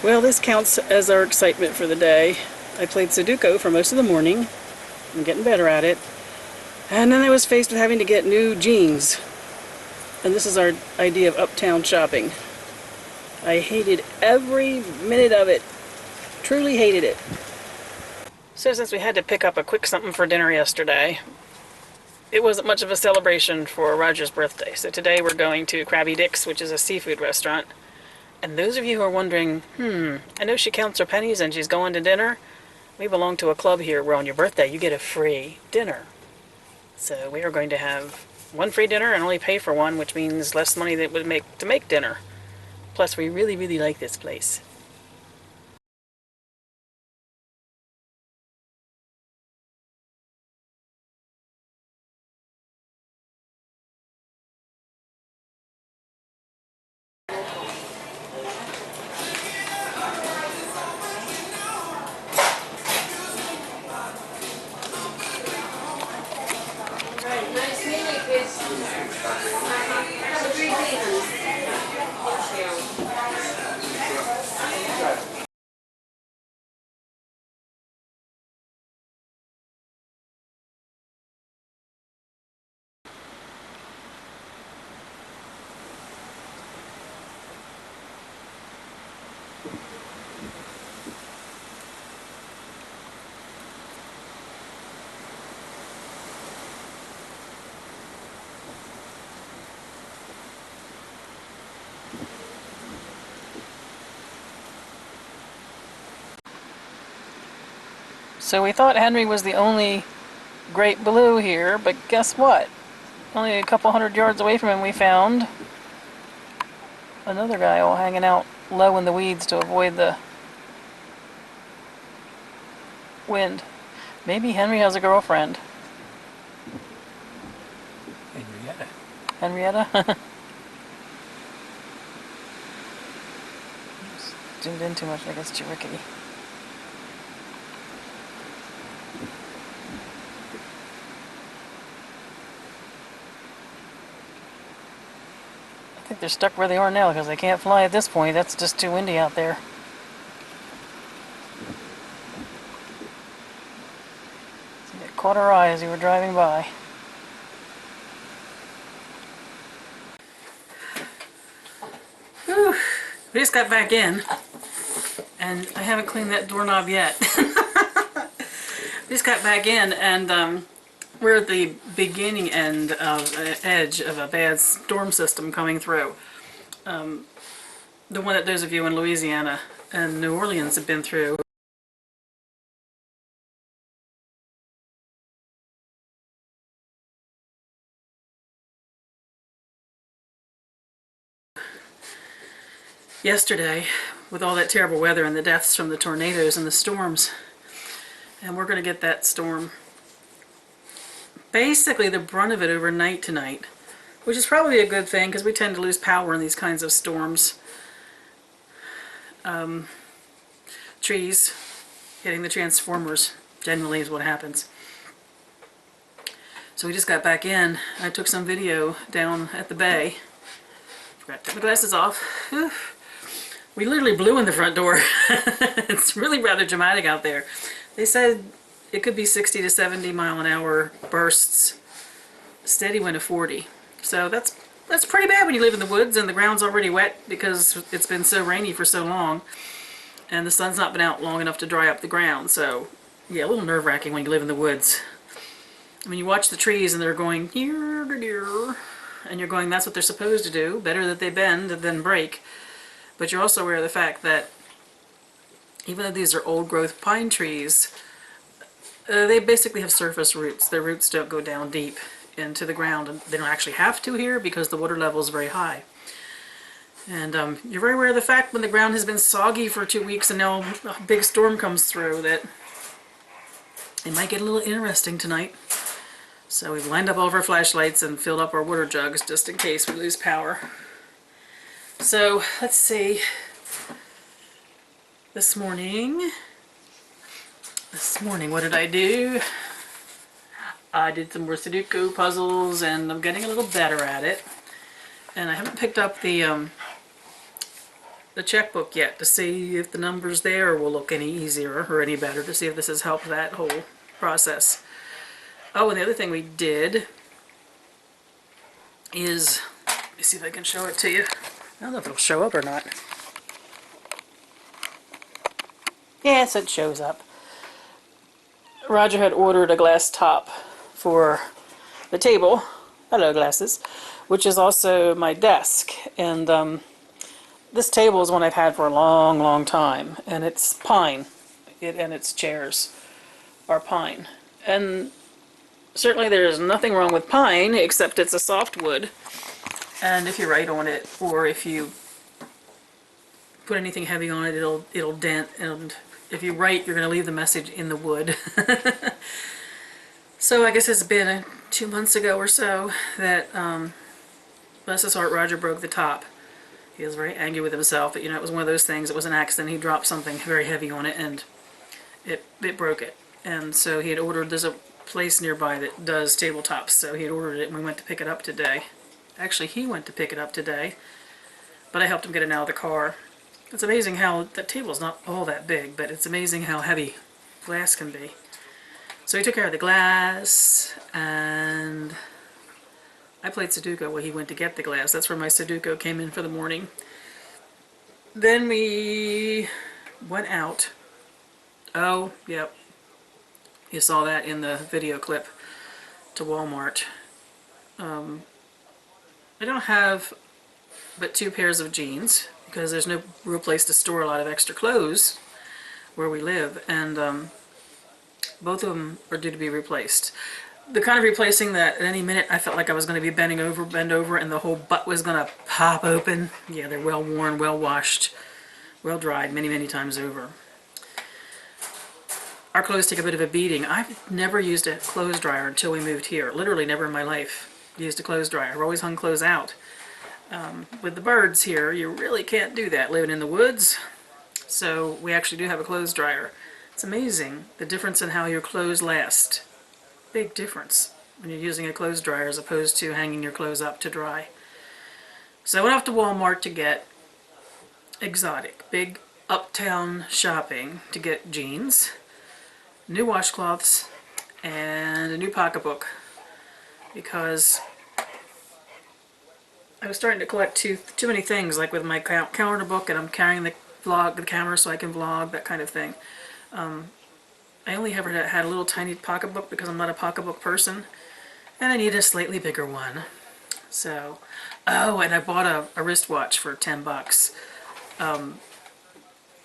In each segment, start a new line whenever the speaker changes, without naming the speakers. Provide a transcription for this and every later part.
Well, this counts as our excitement for the day. I played Sudoku for most of the morning. I'm getting better at it. And then I was faced with having to get new jeans. And this is our idea of uptown shopping. I hated every minute of it. Truly hated it. So since we had to pick up a quick something for dinner yesterday, it wasn't much of a celebration for Roger's birthday. So today we're going to Krabby Dick's, which is a seafood restaurant. And those of you who are wondering, I know she counts her pennies and she's going to dinner. We belong to a club here where on your birthday you get a free dinner. So we are going to have one free dinner and only pay for one, which means less money than it would make to make dinner. Plus, we really, really like this place.
Nice meeting you, kids. Have a great evening.
So we thought Henry was the only great blue here, but guess what? Only a couple hundred yards away from him we found another guy all hanging out low in the weeds to avoid the wind. Maybe Henry has a girlfriend.
Henrietta.
Henrietta? Zoomed in too much, I guess too rickety. I think they're stuck where they are now because they can't fly at this point. That's just too windy out there. So it caught our eye as we were driving by. Whew. We just got back in, and I haven't cleaned that doorknob yet. We just got back in, and we're at the beginning end of an edge of a bad storm system coming through. The one that those of you in Louisiana and New Orleans have been through. Yesterday, with all that terrible weather and the deaths from the tornadoes and the storms. And we're going to get that storm, basically the brunt of it, overnight tonight, which is probably a good thing because we tend to lose power in these kinds of storms. Trees hitting the transformers generally is what happens. So we just got back in. I took some video down at the bay. Forgot to take my glasses off. Whew. We literally blew in the front door. It's really rather dramatic out there. They said it could be 60 to 70 mile an hour bursts, steady wind of 40. So that's pretty bad when you live in the woods and the ground's already wet because it's been so rainy for so long and the sun's not been out long enough to dry up the ground. So yeah, a little nerve-wracking when you live in the woods. I mean, you watch the trees and they're going here, and you're going, that's what they're supposed to do. Better that they bend than break. But you're also aware of the fact that even though these are old growth pine trees, they basically have surface roots. Their roots don't go down deep into the ground, and they don't actually have to here because the water level is very high. And you're very aware of the fact when the ground has been soggy for 2 weeks and now a big storm comes through that it might get a little interesting tonight. So we've lined up all of our flashlights and filled up our water jugs just in case we lose power. So let's see. This morning, what did I do? I did some more Sudoku puzzles and I'm getting a little better at it. And I haven't picked up the the checkbook yet to see if the numbers there will look any easier or any better, to see if this has helped that whole process. Oh, and the other thing we did is, let me see if I can show it to you. I don't know if it'll show up or not. Yes, it shows up. Roger had ordered a glass top for the table, hello glasses, which is also my desk. And this table is one I've had for a long, long time, and it's pine. And its chairs are pine. And certainly there's nothing wrong with pine, except it's a softwood. And if you write on it, or if you put anything heavy on it, it'll dent. And if you write, you're going to leave the message in the wood. So I guess it's been 2 months ago or so that, bless his heart, Roger broke the top. He was very angry with himself, but you know, it was one of those things. It was an accident. He dropped something very heavy on it, and it broke it. And so he had ordered, there's a place nearby that does tabletops, so he had ordered it, and we went to pick it up today. Actually, he went to pick it up today, but I helped him get it out of the car. It's amazing how, that table's not all that big, but it's amazing how heavy glass can be. So he took care of the glass, and I played Sudoku while he went to get the glass. That's where my Sudoku came in for the morning. Then we went out. Oh, yep. You saw that in the video clip, to Walmart. I don't have but 2 pairs of jeans because there's no real place to store a lot of extra clothes where we live, and both of them are due to be replaced. The kind of replacing that at any minute I felt like I was going to be bend over, and the whole butt was going to pop open. Yeah, they're well worn, well washed, well dried many, many times over. Our clothes take a bit of a beating. I've never used a clothes dryer until we moved here. Literally never in my life used a clothes dryer. I've always hung clothes out. With the birds here, you really can't do that living in the woods. So we actually do have a clothes dryer. It's amazing the difference in how your clothes last. Big difference when you're using a clothes dryer as opposed to hanging your clothes up to dry. So I went off to Walmart to get exotic, big uptown shopping to get jeans, new washcloths, and a new pocketbook, because I was starting to collect too many things, like with my calendar book, and I'm carrying the camera so I can vlog, that kind of thing. I only ever had a little tiny pocketbook because I'm not a pocketbook person, and I need a slightly bigger one. So, oh, and I bought a wristwatch for 10 bucks. I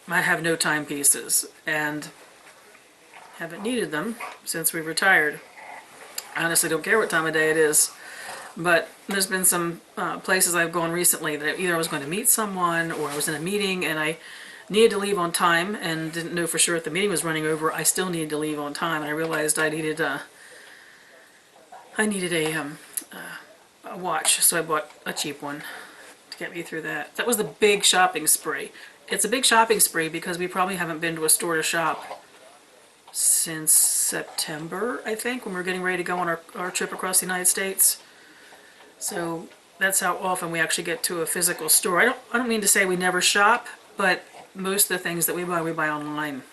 have no timepieces, and haven't needed them since we retired. I honestly don't care what time of day it is, but there's been some places I've gone recently that either I was going to meet someone or I was in a meeting and I needed to leave on time and didn't know for sure if the meeting was running over. I still needed to leave on time, and I realized I needed a watch, so I bought a cheap one to get me through that. That was the big shopping spree. It's a big shopping spree because we probably haven't been to a store to shop since September, I think, when we were getting ready to go on our trip across the United States. So that's how often we actually get to a physical store. I don't mean to say we never shop, but most of the things that we buy online.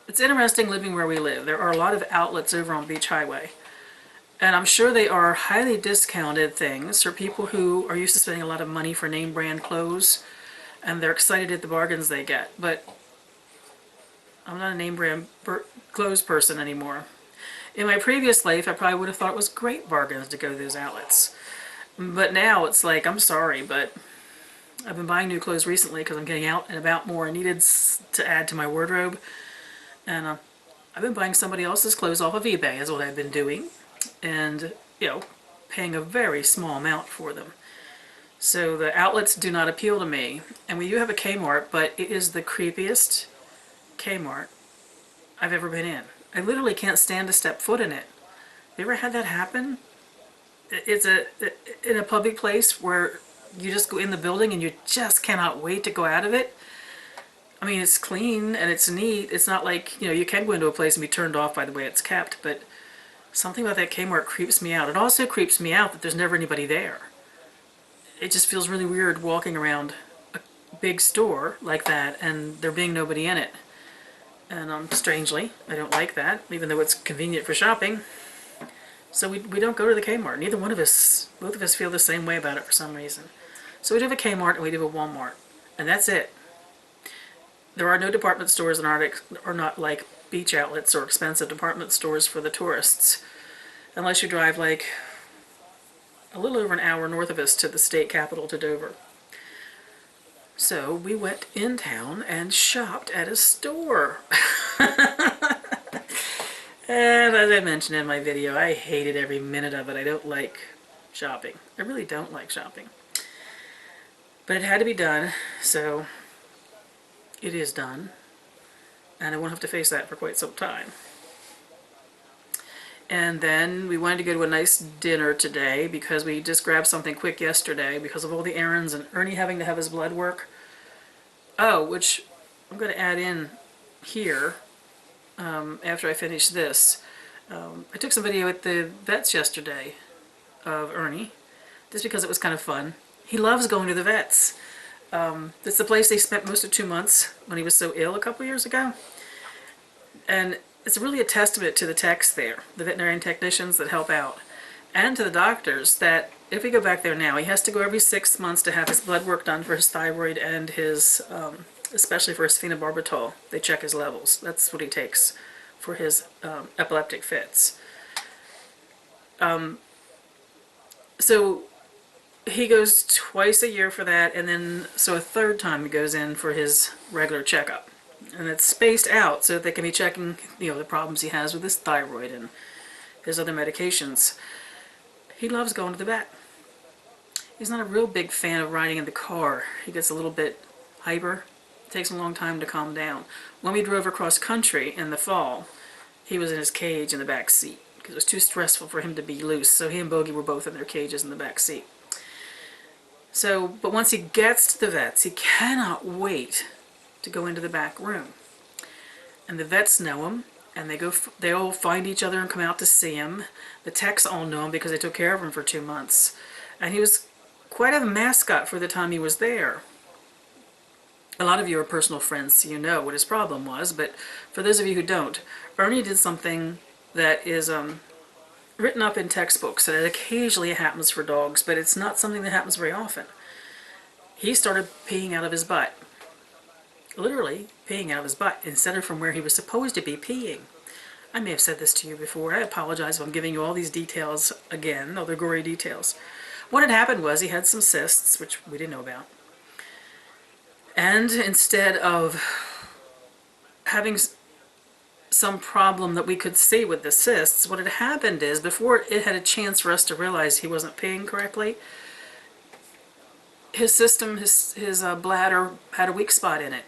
It's interesting living where we live. There are a lot of outlets over on Beach Highway, and I'm sure they are highly discounted things for people who are used to spending a lot of money for name brand clothes, and they're excited at the bargains they get. But I'm not a name brand clothes person anymore. In my previous life, I probably would have thought it was great bargains to go to those outlets. But now it's like, I'm sorry, but I've been buying new clothes recently because I'm getting out and about more. I needed to add to my wardrobe. And I've been buying somebody else's clothes off of eBay is what I've been doing. And, you know, paying a very small amount for them. So the outlets do not appeal to me. And we do have a Kmart, but it is the creepiest Kmart I've ever been in. I literally can't stand to step foot in it. You ever had that happen? It's in a public place where you just go in the building and you just cannot wait to go out of it. I mean, it's clean and it's neat. It's not like, you know, you can go into a place and be turned off by the way it's kept, but something about that Kmart creeps me out. It also creeps me out that there's never anybody there. it just feels really weird walking around a big store like that and there being nobody in it. And strangely, I don't like that, even though it's convenient for shopping. So we don't go to the Kmart. Neither one of us, both of us feel the same way about it for some reason. So we do have a Kmart and we do have a Walmart. And that's it. There are no department stores that are not like beach outlets or expensive department stores for the tourists. Unless you drive like a little over an hour north of us to the state capital, to Dover. So we went in town and shopped at a store. And as I mentioned in my video, I hated every minute of it. I don't like shopping. I really don't like shopping. But it had to be done, so it is done. And I won't have to face that for quite some time. And then we wanted to go to a nice dinner today because we just grabbed something quick yesterday because of all the errands and Ernie having to have his blood work. Oh, which I'm going to add in here after I finish this. I took some video at the vets yesterday of Ernie, just because it was kind of fun. He loves going to the vets. It's the place they spent most of 2 months when he was so ill a couple years ago. And it's really a testament to the techs there, the veterinarian technicians that help out, and to the doctors that if we go back there now, he has to go every 6 months to have his blood work done for his thyroid and his, especially for his phenobarbital. They check his levels. That's what he takes for his epileptic fits. So he goes twice a year for that, and then so a third time he goes in for his regular checkup. And it's spaced out so that they can be checking, the problems he has with his thyroid and his other medications. He loves going to the vet. He's not a real big fan of riding in the car. He gets a little bit hyper. It takes him a long time to calm down. When we drove across country in the fall, he was in his cage in the back seat because it was too stressful for him to be loose. So he and Bogey were both in their cages in the back seat. So, but once he gets to the vets, he cannot wait to go into the back room. And the vets know him, and they all find each other and come out to see him. The techs all know him because they took care of him for 2 months. And he was quite a mascot for the time he was there. A lot of you are personal friends, so you know what his problem was, but for those of you who don't, Ernie did something that is written up in textbooks, and it occasionally happens for dogs, but it's not something that happens very often. He started peeing out of his butt. Literally peeing out of his butt instead of from where he was supposed to be peeing. I may have said this to you before. I apologize if I'm giving you all these details again, all the gory details. What had happened was he had some cysts, which we didn't know about. And instead of having some problem that we could see with the cysts, what had happened is before it had a chance for us to realize he wasn't peeing correctly, his system, his bladder had a weak spot in it.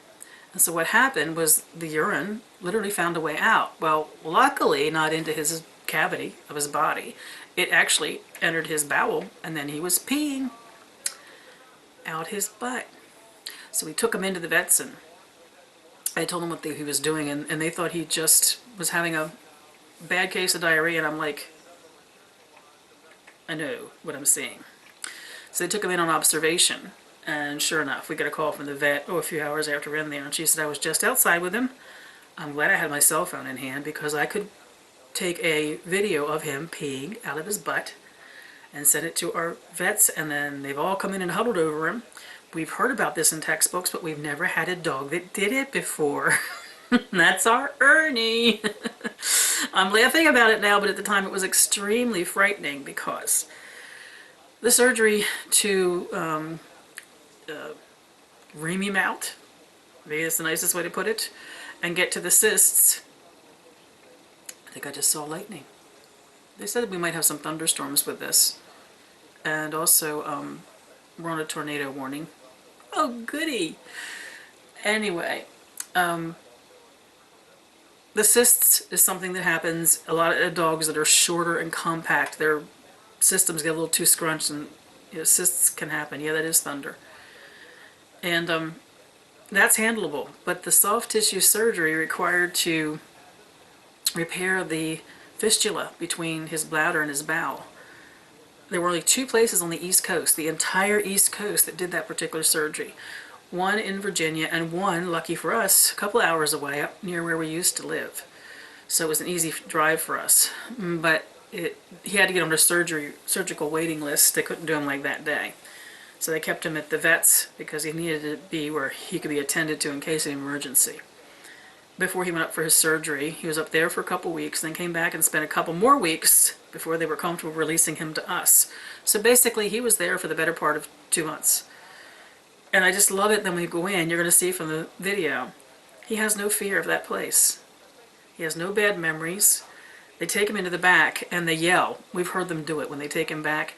And so what happened was the urine literally found a way out. Well, luckily not into his cavity of his body. It actually entered his bowel, and then he was peeing out his butt. So we took him into the vets, and I told him what he was doing, and they thought he just was having a bad case of diarrhea, and I'm like, I know what I'm seeing. So they took him in on observation. And sure enough, we got a call from the vet a few hours after we were in there, and she said I was just outside with him. I'm glad I had my cell phone in hand because I could take a video of him peeing out of his butt and send it to our vets, and then they've all come in and huddled over him. We've heard about this in textbooks, but we've never had a dog that did it before. That's our Ernie. I'm laughing about it now, but at the time it was extremely frightening because the surgery to ream him out, maybe that's the nicest way to put it, and get to the cysts. I think I just saw lightning. They said we might have some thunderstorms with this, and also we're on a tornado warning. Oh goody! Anyway, the cysts is something that happens a lot of dogs that are shorter and compact. Their systems get a little too scrunched, and cysts can happen. Yeah, that is thunder. And that's handleable, but the soft tissue surgery required to repair the fistula between his bladder and his bowel, there were only 2 places on the East Coast, the entire East Coast, that did that particular surgery. One in Virginia and one, lucky for us, a couple hours away up near where we used to live. So it was an easy drive for us. But he had to get on a surgical waiting list. They couldn't do him like that day. So they kept him at the vet's because he needed to be where he could be attended to in case of emergency. Before he went up for his surgery, he was up there for a couple weeks, then came back and spent a couple more weeks before they were comfortable releasing him to us. So basically he was there for the better part of 2 months. And I just love it. Then when we go in, you're going to see from the video, he has no fear of that place. He has no bad memories. They take him into the back and they yell. We've heard them do it when they take him back.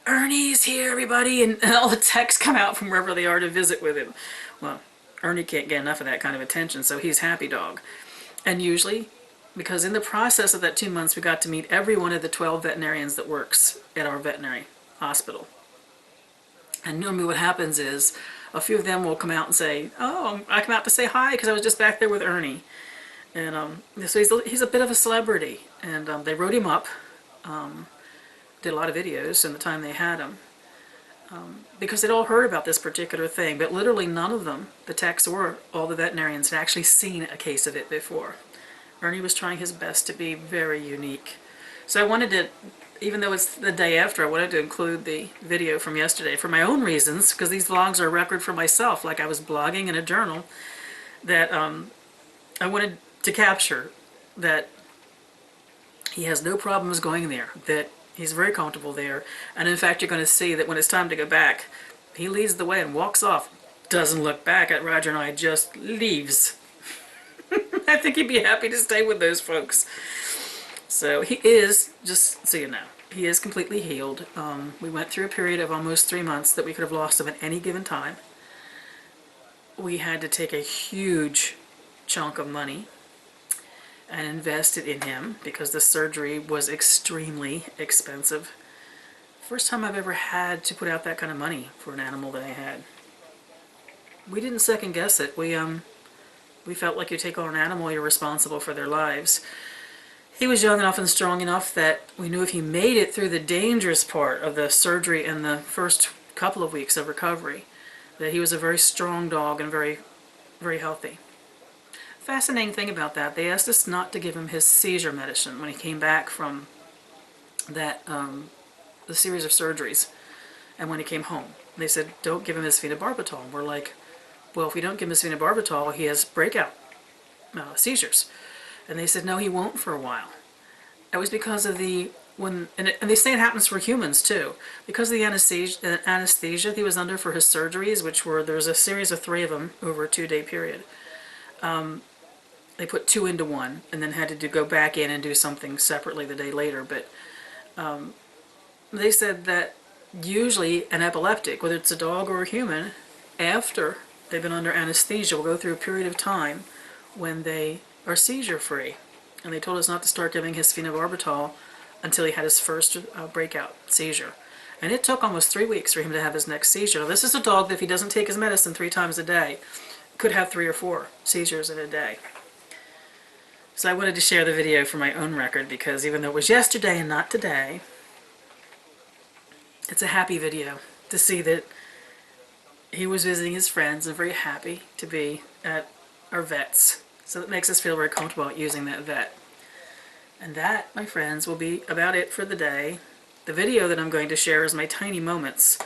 Ernie's here, everybody! And all the techs come out from wherever they are to visit with him. Well, Ernie can't get enough of that kind of attention, so he's happy dog. And usually, because in the process of that 2 months, we got to meet every one of the 12 veterinarians that works at our veterinary hospital. And normally what happens is, a few of them will come out and say, oh, I come out to say hi because I was just back there with Ernie. And so he's a bit of a celebrity. And they wrote him up. Did a lot of videos in the time they had him, because they'd all heard about this particular thing, but literally none of them, the techs or all the veterinarians, had actually seen a case of it before. Ernie was trying his best to be very unique. So I wanted to, even though it's the day after, I wanted to include the video from yesterday for my own reasons, because these vlogs are a record for myself, like I was blogging in a journal, that I wanted to capture that he has no problems going there, that he's very comfortable there, and in fact you're going to see that when it's time to go back, he leads the way and walks off, doesn't look back at Roger and I, just leaves. I think he'd be happy to stay with those folks. So he is, just so you know, he is completely healed. We went through a period of almost 3 months that we could have lost him at any given time. We had to take a huge chunk of money and invested in him because the surgery was extremely expensive. First time I've ever had to put out that kind of money for an animal that I had. We didn't second guess it. We felt like you take on an animal, you're responsible for their lives. He was young enough and strong enough that we knew if he made it through the dangerous part of the surgery and the first couple of weeks of recovery, that he was a very strong dog and very, very healthy. Fascinating thing about that, they asked us not to give him his seizure medicine when he came back from that the series of surgeries, and when he came home. They said, don't give him his phenobarbital. And we're like, well, if we don't give him his phenobarbital, he has breakout seizures. And they said, no, he won't for a while. It was because of the, and they say it happens for humans too, because of the anesthesia he was under for his surgeries, which were, there was a series of 3 of them over a 2-day period. They put 2 into 1 and then had to go back in and do something separately the day later. But they said that usually an epileptic, whether it's a dog or a human, after they've been under anesthesia, will go through a period of time when they are seizure free. And they told us not to start giving his phenobarbital until he had his first breakout seizure. And it took almost 3 weeks for him to have his next seizure. Now, this is a dog that if he doesn't take his medicine 3 times a day, could have 3 or 4 seizures in a day. So I wanted to share the video for my own record because even though it was yesterday and not today, it's a happy video to see that he was visiting his friends and very happy to be at our vet's. So that makes us feel very comfortable about using that vet. And that, my friends, will be about it for the day. The video that I'm going to share is my tiny moments.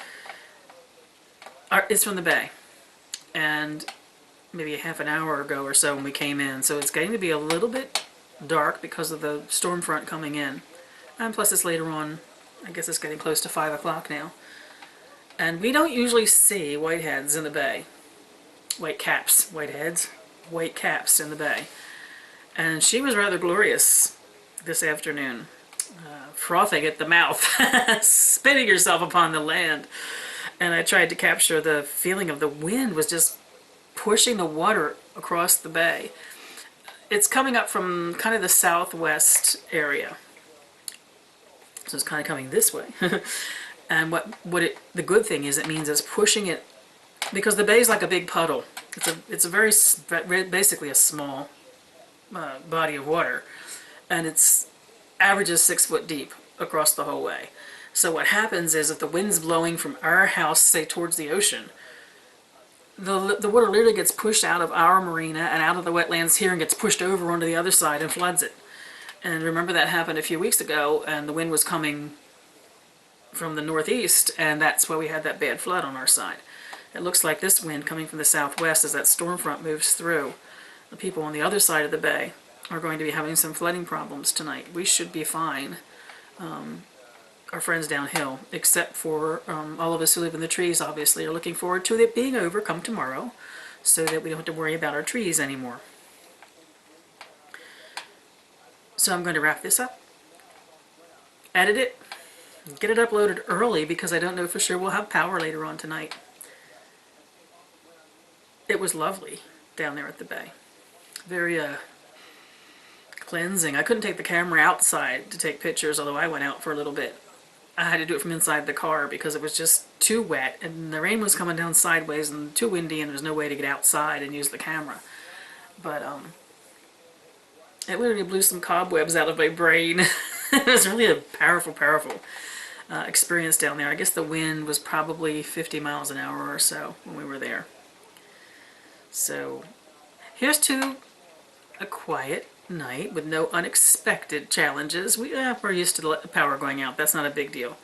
It's from the bay. And maybe a half an hour ago or so when we came in. So it's getting to be a little bit dark because of the storm front coming in. And plus it's later on. I guess it's getting close to 5 o'clock now. And we don't usually see whiteheads in the bay. White caps in the bay. And she was rather glorious this afternoon. Frothing at the mouth, spitting herself upon the land. And I tried to capture the feeling of the wind was just pushing the water across the bay. It's coming up from kind of the southwest area. So it's kind of coming this way. And the good thing is it means it's pushing it, because the bay is like a big puddle. It's a very, basically a small body of water. And it's averages 6 foot deep across the whole way. So what happens is if the wind's blowing from our house, say towards the ocean, the water literally gets pushed out of our marina and out of the wetlands here and gets pushed over onto the other side and floods it. And remember that happened a few weeks ago, and the wind was coming from the northeast, and that's why we had that bad flood on our side. It looks like this wind coming from the southwest as that storm front moves through. The people on the other side of the bay are going to be having some flooding problems tonight. We should be fine, our friends downhill, except for all of us who live in the trees, obviously, are looking forward to it being over come tomorrow so that we don't have to worry about our trees anymore. So I'm going to wrap this up, edit it, get it uploaded early because I don't know for sure we'll have power later on tonight. It was lovely down there at the bay. Very cleansing. I couldn't take the camera outside to take pictures, although I went out for a little bit. I had to do it from inside the car because it was just too wet and the rain was coming down sideways and too windy and there was no way to get outside and use the camera. But it literally blew some cobwebs out of my brain. It was really a powerful experience down there. I guess the wind was probably 50 miles an hour or so when we were there. So here's to a quiet night with no unexpected challenges. We're used to the power going out. That's not a big deal.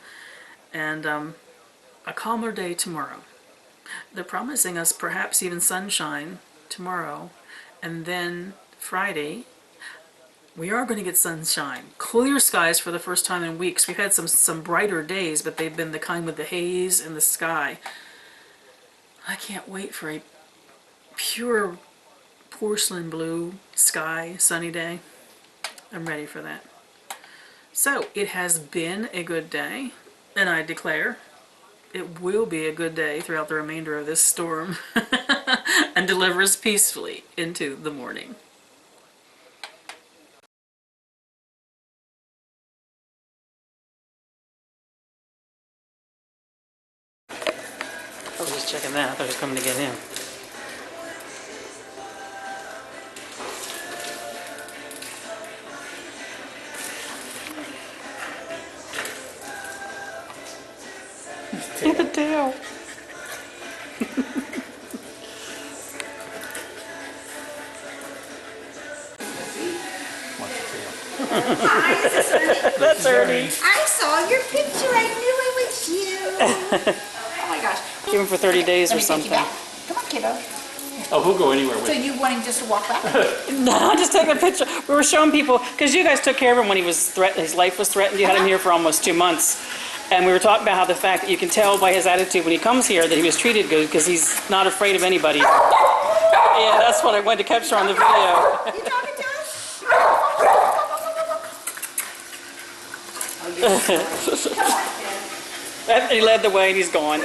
And a calmer day tomorrow. They're promising us perhaps even sunshine tomorrow. And then Friday, we are going to get sunshine. Clear skies for the first time in weeks. We've had some brighter days, but they've been the kind with the haze in the sky. I can't wait for a pure porcelain blue sky, sunny day. I'm ready for that. So it has been a good day, and I declare it will be a good day throughout the remainder of this storm and deliver us peacefully into the morning. I was just checking that. I thought I was coming to get in. Look at the tail.
Hi, this is Ernie.
That's Ernie.
I saw your picture. I knew it was you. Oh my gosh.
Give him for 30 days
Let
or
me take you
something.
back. Come on, kiddo.
Oh, we'll go anywhere with
So
you.
you wanting just to walk back?
No, I'm just taking a picture. We were showing people, because you guys took care of him when he was his life was threatened. You had him here for almost 2 months. And we were talking about how the fact that you can tell by his attitude when he comes here that he was treated good because he's not afraid of anybody. Yeah, that's what I wanted to capture on the video.
You talking to us?
And he led the way and he's gone.